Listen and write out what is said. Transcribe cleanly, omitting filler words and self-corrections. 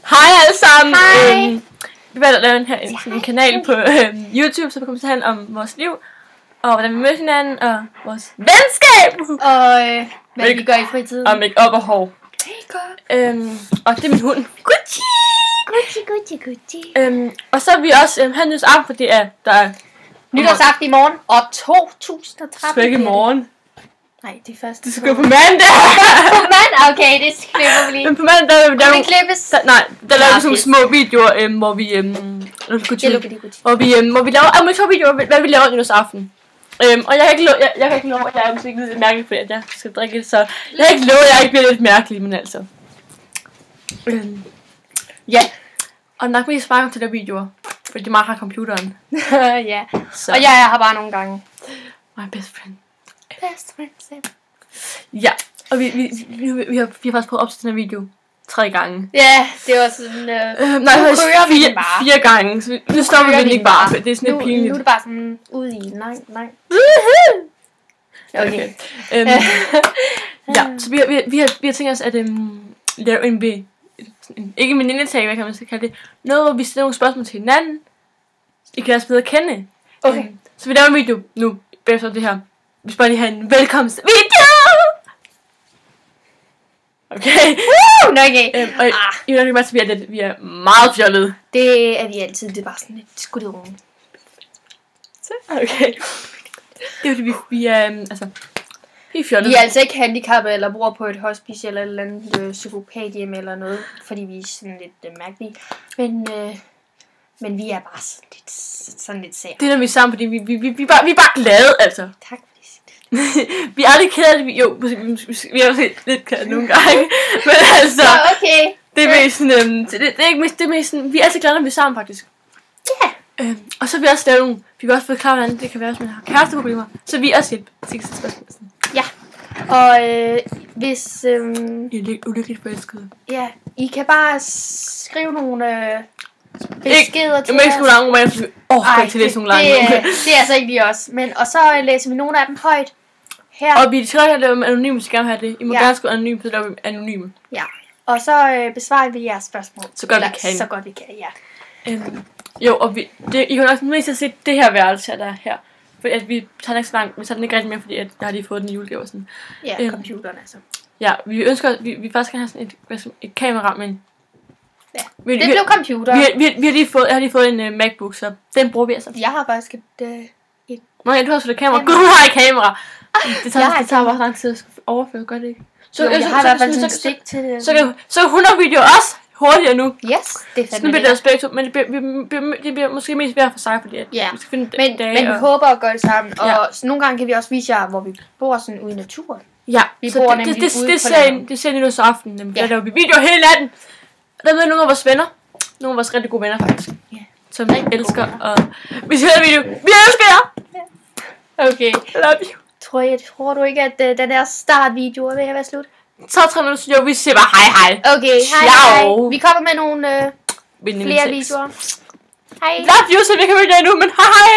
Hej alle sammen! Hej! Vi valgte at lave en kanal på YouTube, så vi kommer til at handle om vores liv, og hvordan vi mødte hinanden, og vores venskab! Og hvad vi gør i fritiden. Og make-up og hår. Og det er min hund. Gucci! Og så er vi også have nytårsaften, fordi der er nytårsaften i morgen, og 2013. skal ikke i morgen. Nej, det er først. Det skal gå på mandag! På mandag? Okay, det klipper vi lige. Men på mandag Kan det klippes? Nej, der laver vi sådan nogle små videoer, hvor vi hvor vi laver to videoer, hvad vi laver nytårsaften. Og jeg kan ikke love, at jeg er måske lidt mærkelig, fordi at jeg skal drikke, så jeg kan ikke love, at jeg ikke bliver lidt mærkelig, men altså. Ja, og nok mest bare til de videoer, fordi meget har computeren. Ja, så. Og jeg er her bare nogle gange. My best friend. Best friend, Sam. Ja, og vi har faktisk prøvet op til den her video 3 gange. Ja, det var sådan, nej, fire gange, så nu stopper vi den ikke bare, for det er sådan lidt pinligt. Nu er det bare sådan, ud i, nej. Okay. Ja, så vi har tænkt os at lave ikke en venindetag, hvad kan man så kalde det, noget hvor vi stiller nogle spørgsmål til hinanden, I kan også bedre kende. Okay. Så vi laver en video nu, efter det her. Vi skal bare lige have en velkomst video! Okay. Okay. Og I vil nok bare at vi er meget fjollede. Det er vi altid, det er bare sådan lidt skudderunge. Okay. Det er fordi vi er, vi er fjollede. Vi er altså ikke handicappede eller bor på et hospice eller et eller andet psykopathjem eller noget, fordi vi er sådan lidt mærkelige. Men vi er bare sådan lidt sære. Det er når vi er sammen, fordi vi er bare glade, altså. Tak. Vi er aldrig kede af det. Jo, vi er også lidt kede nogle gange. Men altså, okay. Det er mest sådan, det er ikke mest, det er mest sådan, vi er altid glade, når vi er sammen, faktisk. Ja. Yeah. Og så vil vi også lave nogle, vi vil også få klar, hvordan det kan være, hvis man har kæresteproblemer. Så vi også hjælp til spørgsmål. Ja. Og hvis... I er ulykkeligt forelskede. Ja, I kan bare skrive nogle beskeder til os. Jeg må ikke skrive lange romaner, for vi kan ikke læse nogle lange. Det er altså ikke lige os. Men, og så læser vi nogle af dem højt her. Og vi skal også lave dem anonyme, hvis I gerne vil have det. I må gerne skrive anonyme, så laver vi anonyme. Ja, og så besvarer vi jeres spørgsmål. Så godt vi kan. Så godt vi kan, ja. Jo, og I kan også mest at se det her værelse, der er her. Fordi at vi tager ikke så langt, vi tager den ikke rigtig med, fordi at jeg har lige fået den i julegave og sådan. Ja, computeren altså. Ja, vi ønsker, vi faktisk skal have sådan et kamera, men... Ja, det blev computer. Jeg har lige fået en MacBook, så den bruger vi altså. Jeg har faktisk Nå ja, du har også et kamera. Gud, du har et kamera! Det tager bare lang tid at overføre, gør det ikke? Så jeg har i hvert fald sådan en stik til det. Så 100 videoer også hurtigere nu. Yes, det er fandme. Nu bliver det også begge to, men det bliver måske mest værd for sig, fordi at vi skal finde men vi håber at gøre det sammen. Og nogle gange kan vi også vise jer, hvor vi bor sådan ude i naturen. Ja, vi bor nemlig ude på landet. Det ser nytårsaften, nemlig. Der laver vi videoer hele natten. Der ved nogle af vores venner. Nogle af vores rigtig gode venner, faktisk. Som vi elsker, og vi skal have en video. Vi elsker jer! Okay. Love you. Tror du ikke, at den der startvideo er ved at være slut? Så 3 minutter, jo, vi siger bare hej. Okay, hej. Vi kommer med nogle flere videoer. Hej. Love you, så vi kan møde jer nu, men hej.